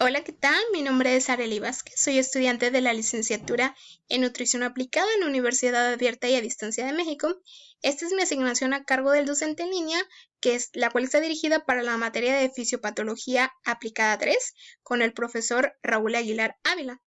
Hola, ¿qué tal? Mi nombre es Arely Vázquez, soy estudiante de la licenciatura en Nutrición Aplicada en la Universidad Abierta y a Distancia de México. Esta es mi asignación a cargo del docente en línea, la cual está dirigida para la materia de Fisiopatología Aplicada 3 con el profesor Raúl Aguilar Ávila.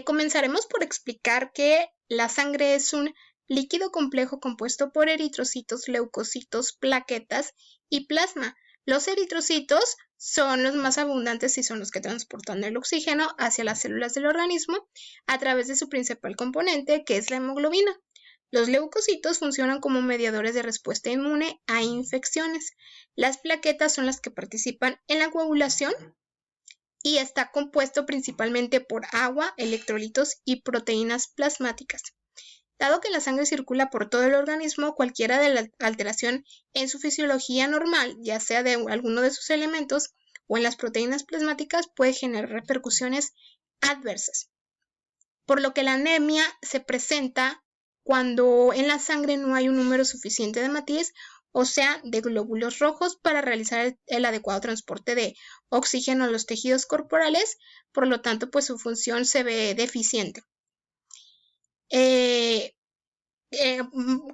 Comenzaremos por explicar que la sangre es un líquido complejo compuesto por eritrocitos, leucocitos, plaquetas y plasma. Los eritrocitos son los más abundantes y son los que transportan el oxígeno hacia las células del organismo a través de su principal componente, que es la hemoglobina. Los leucocitos funcionan como mediadores de respuesta inmune a infecciones. Las plaquetas son las que participan en la coagulación y está compuesto principalmente por agua, electrolitos y proteínas plasmáticas. Dado que la sangre circula por todo el organismo, cualquiera de la alteración en su fisiología normal, ya sea de alguno de sus elementos o en las proteínas plasmáticas, puede generar repercusiones adversas. Por lo que la anemia se presenta cuando en la sangre no hay un número suficiente de hematíes, o sea, de glóbulos rojos para realizar el adecuado transporte de oxígeno a los tejidos corporales, por lo tanto, pues su función se ve deficiente.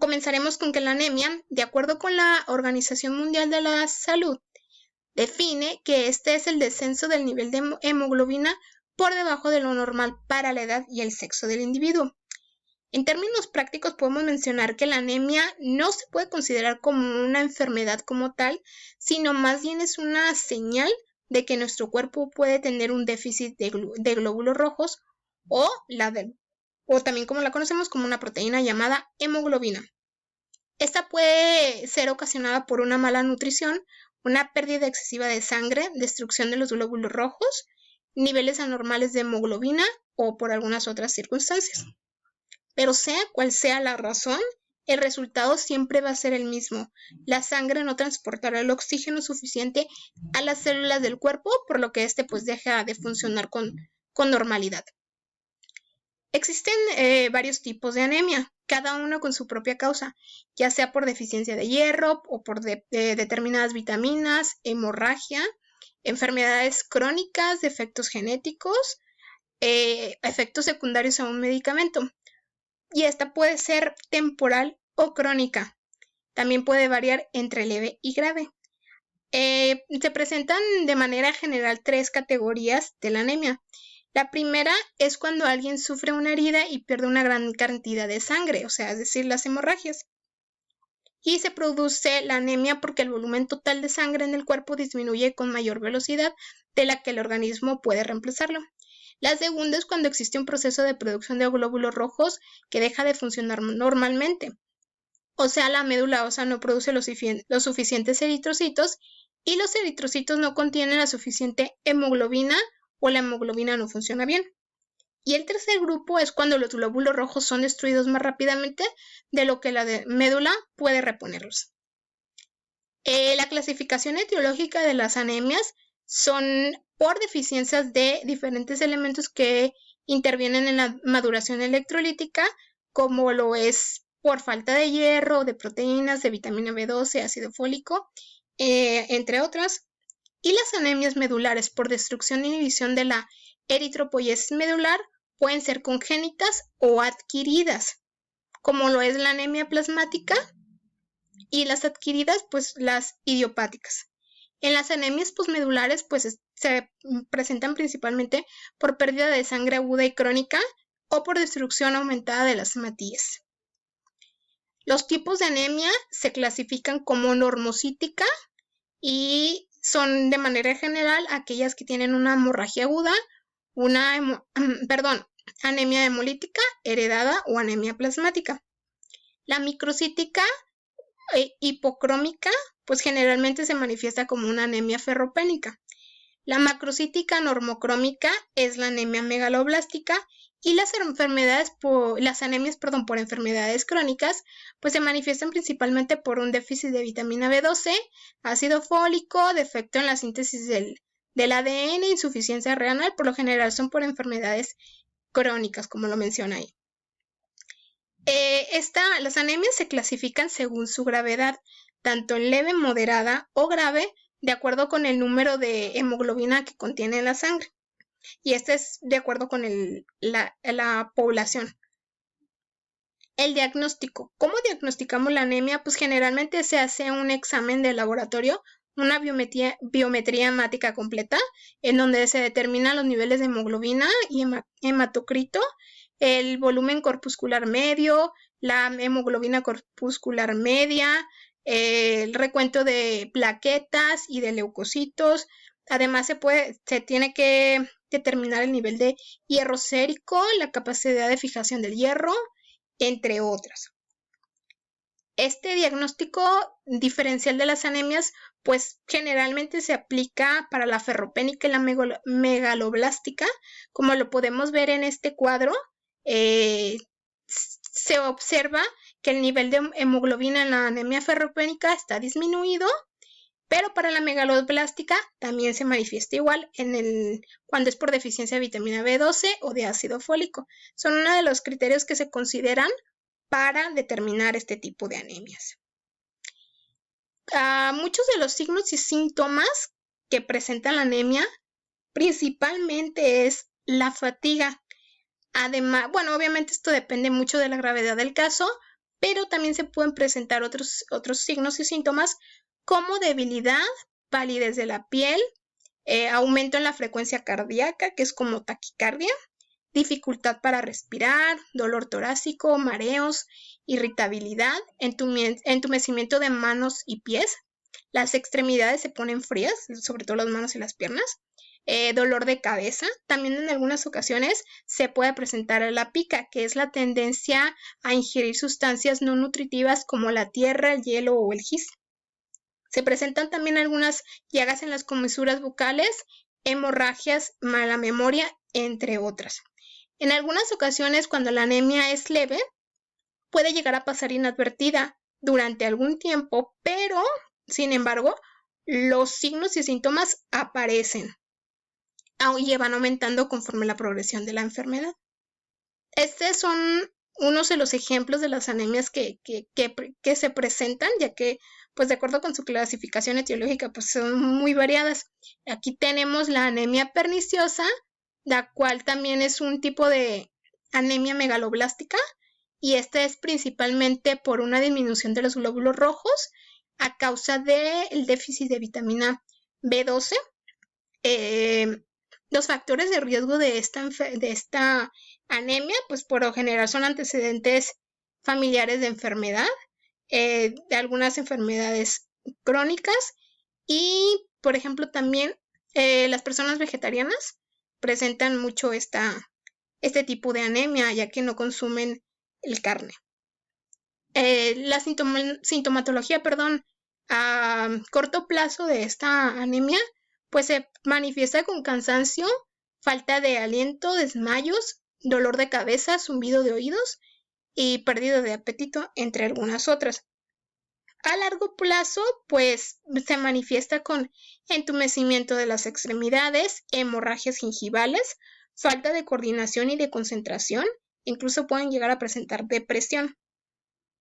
Comenzaremos con que la anemia, de acuerdo con la Organización Mundial de la Salud, define que este es el descenso del nivel de hemoglobina por debajo de lo normal para la edad y el sexo del individuo. En términos prácticos podemos mencionar que la anemia no se puede considerar como una enfermedad como tal, sino más bien es una señal de que nuestro cuerpo puede tener un déficit de glóbulos rojos o también como la conocemos como una proteína llamada hemoglobina. Esta puede ser ocasionada por una mala nutrición, una pérdida excesiva de sangre, destrucción de los glóbulos rojos, niveles anormales de hemoglobina o por algunas otras circunstancias. Pero sea cual sea la razón, el resultado siempre va a ser el mismo. La sangre no transportará el oxígeno suficiente a las células del cuerpo, por lo que este pues deja de funcionar con normalidad. Existen varios tipos de anemia, cada uno con su propia causa, ya sea por deficiencia de hierro o por determinadas vitaminas, hemorragia, enfermedades crónicas, defectos genéticos, efectos secundarios a un medicamento. Y esta puede ser temporal o crónica. También puede variar entre leve y grave. Se presentan de manera general 3 categorías de la anemia. La primera es cuando alguien sufre una herida y pierde una gran cantidad de sangre, o sea, es decir, las hemorragias. Y se produce la anemia porque el volumen total de sangre en el cuerpo disminuye con mayor velocidad de la que el organismo puede reemplazarlo. La segunda es cuando existe un proceso de producción de glóbulos rojos que deja de funcionar normalmente. O sea, la médula ósea no produce los suficientes eritrocitos y los eritrocitos no contienen la suficiente hemoglobina o la hemoglobina no funciona bien. Y el tercer grupo es cuando los glóbulos rojos son destruidos más rápidamente de lo que la médula puede reponerlos. La clasificación etiológica de las anemias son por deficiencias de diferentes elementos que intervienen en la maduración electrolítica, como lo es por falta de hierro, de proteínas, de vitamina B12, ácido fólico, entre otras. Y las anemias medulares por destrucción e inhibición de la eritropoiesis medular pueden ser congénitas o adquiridas, como lo es la anemia plasmática, y las adquiridas, pues las idiopáticas. En las anemias posmedulares, pues se presentan principalmente por pérdida de sangre aguda y crónica o por destrucción aumentada de las hematíes. Los tipos de anemia se clasifican como normocítica y son de manera general aquellas que tienen una hemorragia aguda, anemia hemolítica heredada o anemia plasmática. La microcítica hipocrómica, pues generalmente se manifiesta como una anemia ferropénica. La macrocítica normocrómica es la anemia megaloblástica y las anemias por enfermedades crónicas, pues se manifiestan principalmente por un déficit de vitamina B12, ácido fólico, defecto en la síntesis del ADN, insuficiencia renal, por lo general son por enfermedades crónicas, como lo menciona ahí. Las anemias se clasifican según su gravedad, tanto en leve, moderada o grave, de acuerdo con el número de hemoglobina que contiene la sangre. Y este es de acuerdo con la población. El diagnóstico. ¿Cómo diagnosticamos la anemia? Pues generalmente se hace un examen de laboratorio, una biometría hemática completa, en donde se determinan los niveles de hemoglobina y hematocrito, el volumen corpuscular medio, la hemoglobina corpuscular media, el recuento de plaquetas y de leucocitos. Además se tiene que determinar el nivel de hierro sérico, la capacidad de fijación del hierro, entre otras. Este diagnóstico diferencial de las anemias, pues generalmente se aplica para la ferropénica y la megaloblástica, como lo podemos ver en este cuadro. Se observa que el nivel de hemoglobina en la anemia ferropénica está disminuido, pero para la megaloblástica también se manifiesta igual cuando es por deficiencia de vitamina B12 o de ácido fólico. Son uno de los criterios que se consideran para determinar este tipo de anemias. Muchos de los signos y síntomas que presenta la anemia principalmente es la fatiga. Además, bueno, obviamente esto depende mucho de la gravedad del caso, pero también se pueden presentar otros signos y síntomas como debilidad, palidez de la piel, aumento en la frecuencia cardíaca, que es como taquicardia, dificultad para respirar, dolor torácico, mareos, irritabilidad, entumecimiento de manos y pies. Las extremidades se ponen frías, sobre todo las manos y las piernas. Dolor de cabeza. También en algunas ocasiones se puede presentar la pica, que es la tendencia a ingerir sustancias no nutritivas como la tierra, el hielo o el gis. Se presentan también algunas llagas en las comisuras bucales, hemorragias, mala memoria, entre otras. En algunas ocasiones, cuando la anemia es leve, puede llegar a pasar inadvertida durante algún tiempo, pero, sin embargo, los signos y síntomas aparecen y van aumentando conforme la progresión de la enfermedad. Estos son unos de los ejemplos de las anemias que se presentan, ya que, pues de acuerdo con su clasificación etiológica, pues son muy variadas. Aquí tenemos la anemia perniciosa, la cual también es un tipo de anemia megaloblástica, y esta es principalmente por una disminución de los glóbulos rojos a causa del déficit de vitamina B12. Los factores de riesgo de esta anemia, pues por lo general son antecedentes familiares de enfermedad, de algunas enfermedades crónicas y, por ejemplo, también las personas vegetarianas presentan mucho este tipo de anemia, ya que no consumen el carne. La sintomatología, a corto plazo de esta anemia, pues se manifiesta con cansancio, falta de aliento, desmayos, dolor de cabeza, zumbido de oídos y pérdida de apetito, entre algunas otras. A largo plazo, pues se manifiesta con entumecimiento de las extremidades, hemorragias gingivales, falta de coordinación y de concentración, incluso pueden llegar a presentar depresión.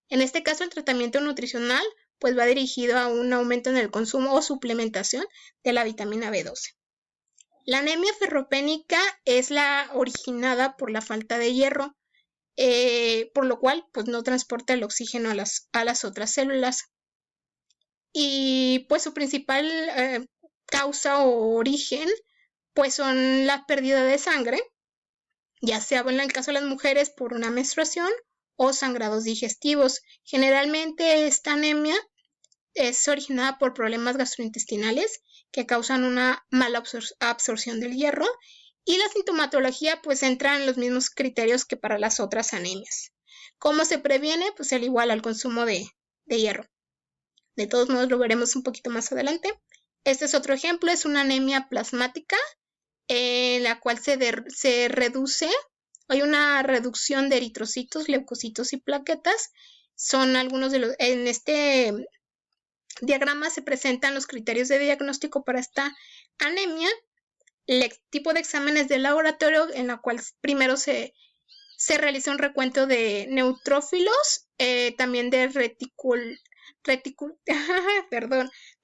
En este caso, el tratamiento nutricional pues va dirigido a un aumento en el consumo o suplementación de la vitamina B12. La anemia ferropénica es la originada por la falta de hierro, por lo cual pues no transporta el oxígeno a las otras células. Y pues su principal causa o origen pues son la pérdida de sangre, ya sea en el caso de las mujeres por una menstruación o sangrados digestivos. Generalmente esta anemia es originada por problemas gastrointestinales que causan una mala absorción del hierro, y la sintomatología pues entra en los mismos criterios que para las otras anemias. ¿Cómo se previene? Pues al igual al consumo de hierro. De todos modos lo veremos un poquito más adelante. Este es otro ejemplo, es una anemia plasmática en la cual se reduce, hay una reducción de eritrocitos, leucocitos y plaquetas. Son algunos de los, en este diagrama se presentan los criterios de diagnóstico para esta anemia, el tipo de exámenes de laboratorio en la cual primero se realiza un recuento de neutrófilos, también de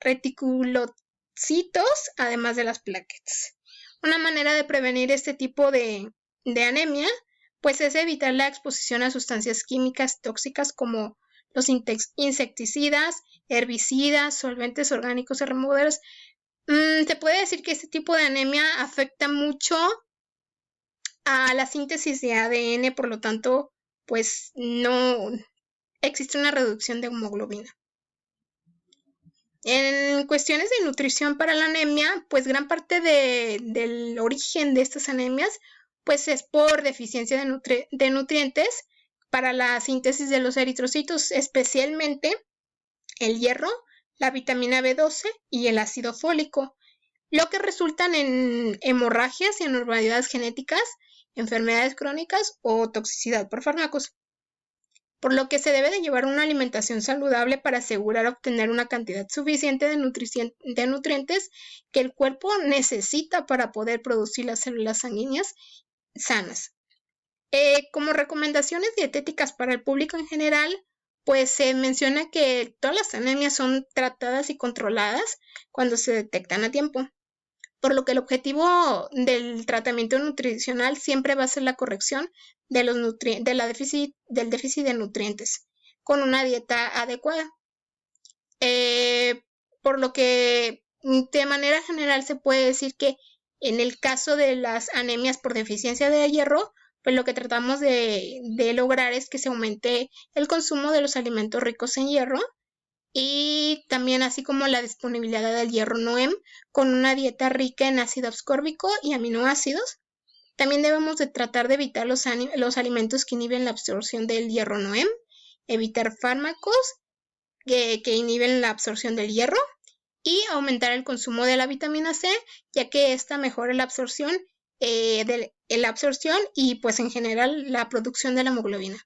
reticulocitos eritrocitos, además de las plaquetas. Una manera de prevenir este tipo de anemia, pues es evitar la exposición a sustancias químicas tóxicas como los insecticidas, herbicidas, solventes orgánicos y removedores. Se puede decir que este tipo de anemia afecta mucho a la síntesis de ADN, por lo tanto, pues no existe una reducción de hemoglobina. En cuestiones de nutrición para la anemia, pues gran parte del origen de estas anemias pues es por deficiencia de nutrientes para la síntesis de los eritrocitos, especialmente el hierro, la vitamina B12 y el ácido fólico, lo que resultan en hemorragias y anormalidades genéticas, enfermedades crónicas o toxicidad por fármacos. Por lo que se debe de llevar una alimentación saludable para asegurar obtener una cantidad suficiente de nutrientes que el cuerpo necesita para poder producir las células sanguíneas sanas. Como recomendaciones dietéticas para el público en general, pues se menciona que todas las anemias son tratadas y controladas cuando se detectan a tiempo, por lo que el objetivo del tratamiento nutricional siempre va a ser la corrección de del déficit de nutrientes con una dieta adecuada. Por lo que de manera general se puede decir que en el caso de las anemias por deficiencia de hierro, pues lo que tratamos de lograr es que se aumente el consumo de los alimentos ricos en hierro y también así como la disponibilidad del hierro NOEM con una dieta rica en ácido ascórbico y aminoácidos. También debemos de tratar de evitar los alimentos que inhiben la absorción del hierro NOEM, evitar fármacos que inhiben la absorción del hierro y aumentar el consumo de la vitamina C, ya que esta mejora la absorción y pues en general la producción de la hemoglobina.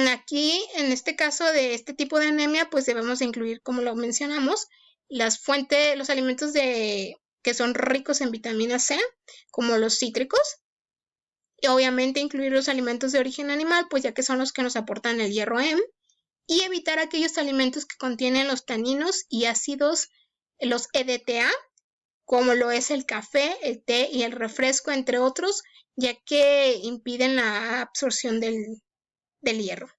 Aquí, en este caso de este tipo de anemia, pues debemos de incluir, como lo mencionamos, los alimentos que son ricos en vitamina C, como los cítricos, y obviamente incluir los alimentos de origen animal, pues ya que son los que nos aportan el hierro M, y evitar aquellos alimentos que contienen los taninos y ácidos, los EDTA, como lo es el café, el té y el refresco, entre otros, ya que impiden la absorción del hierro.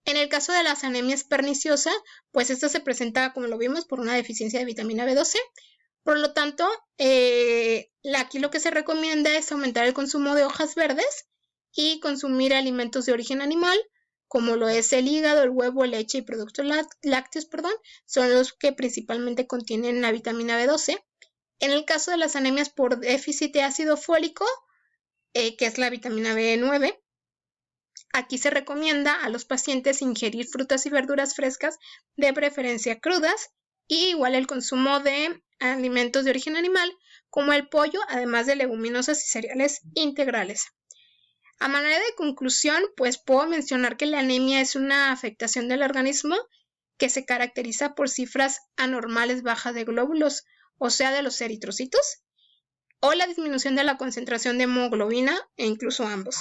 En el caso de las anemias perniciosas, pues esta se presenta, como lo vimos, por una deficiencia de vitamina B12. Por lo tanto, aquí lo que se recomienda es aumentar el consumo de hojas verdes y consumir alimentos de origen animal, como lo es el hígado, el huevo, leche y productos lácteos, son los que principalmente contienen la vitamina B12. En el caso de las anemias por déficit de ácido fólico, que es la vitamina B9, aquí se recomienda a los pacientes ingerir frutas y verduras frescas, de preferencia crudas, y igual el consumo de alimentos de origen animal, como el pollo, además de leguminosas y cereales integrales. A manera de conclusión, pues puedo mencionar que la anemia es una afectación del organismo que se caracteriza por cifras anormales bajas de glóbulos, o sea, de los eritrocitos, o la disminución de la concentración de hemoglobina, e incluso ambos,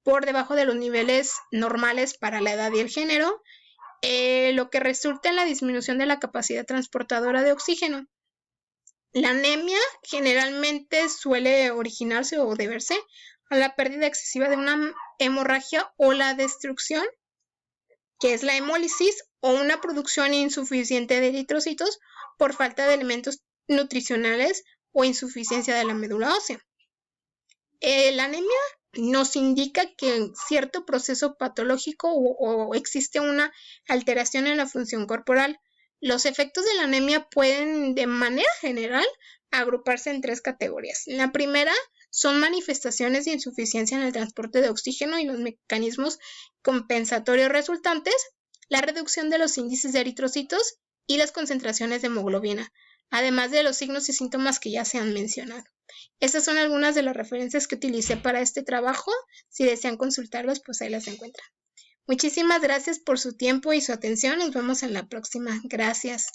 por debajo de los niveles normales para la edad y el género, lo que resulta en la disminución de la capacidad transportadora de oxígeno. La anemia generalmente suele originarse o deberse a la pérdida excesiva de una hemorragia o la destrucción, que es la hemólisis, o una producción insuficiente de eritrocitos por falta de elementos nutricionales o insuficiencia de la médula ósea. La anemia nos indica que cierto proceso patológico o existe una alteración en la función corporal. Los efectos de la anemia pueden, de manera general, agruparse en 3 categorías. La primera son manifestaciones de insuficiencia en el transporte de oxígeno y los mecanismos compensatorios resultantes, la reducción de los índices de eritrocitos y las concentraciones de hemoglobina, además de los signos y síntomas que ya se han mencionado. Estas son algunas de las referencias que utilicé para este trabajo. Si desean consultarlos, pues ahí las encuentran. Muchísimas gracias por su tiempo y su atención. Nos vemos en la próxima. Gracias.